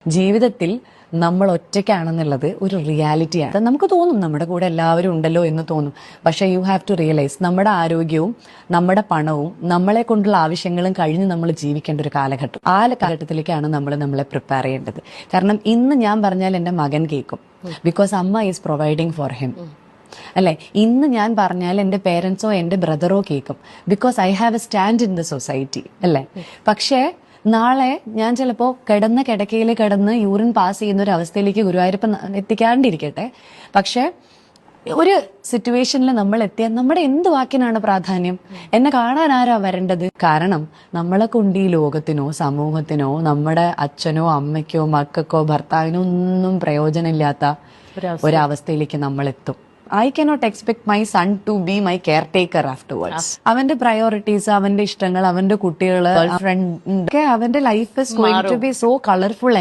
ജീവിതത്തിൽ നമ്മൾ ഒറ്റയ്ക്കാണെന്നുള്ളത് ഒരു റിയാലിറ്റിയാണ്. നമുക്ക് തോന്നും നമ്മുടെ കൂടെ എല്ലാവരും ഉണ്ടല്ലോ എന്ന് തോന്നും. പക്ഷേ യു ഹാവ് ടു റിയലൈസ് നമ്മുടെ ആരോഗ്യവും നമ്മുടെ പണവും നമ്മളെ കൊണ്ടുള്ള ആവശ്യങ്ങളും കഴിഞ്ഞ് നമ്മൾ ജീവിക്കേണ്ട ഒരു കാലഘട്ടം. ആ കാലഘട്ടത്തിലേക്കാണ് നമ്മളെ പ്രിപ്പയർ ചെയ്യേണ്ടത്. കാരണം ഇന്ന് ഞാൻ പറഞ്ഞാൽ എൻ്റെ മകൻ കേൾക്കും. ബിക്കോസ് അമ്മ ഈസ് പ്രൊവൈഡിങ് ഫോർ ഹിം. അല്ലെ, ഇന്ന് ഞാൻ പറഞ്ഞാൽ എൻ്റെ പേരൻസോ എൻ്റെ ബ്രദറോ കേൾക്കും. Because I have A stand in the society. അല്ലേ? പക്ഷേ നാളെ ഞാൻ ചിലപ്പോൾ കിടക്കയിൽ കിടന്ന് യൂറിൻ പാസ് ചെയ്യുന്ന ഒരു അവസ്ഥയിലേക്ക് ഗുരുവായൂരപ്പൻ എത്തിക്കാണ്ടിരിക്കട്ടെ. പക്ഷെ ഒരു സിറ്റുവേഷനിൽ നമ്മൾ എത്തിയാൽ നമ്മുടെ എന്ത് വാക്കിനാണ് പ്രാധാന്യം? എന്നെ കാണാൻ ആരാ വരേണ്ടത്? കാരണം നമ്മളെ കൊണ്ട് ഈ ലോകത്തിനോ സമൂഹത്തിനോ നമ്മുടെ അച്ഛനോ അമ്മയ്ക്കോ മക്കൾക്കോ ഭർത്താവിനോ ഒന്നും പ്രയോജനമില്ലാത്ത ഒരവസ്ഥയിലേക്ക് നമ്മൾ എത്തും. I cannot expect my son to be my caretaker afterwards. അവന്റെ പ്രയോറിറ്റീസ്, അവന്റെ ഇഷ്ടങ്ങൾ, അവന്റെ കുട്ടികള്, ഫ്രണ്ട്, അവന്റെ life is going to be so colorful.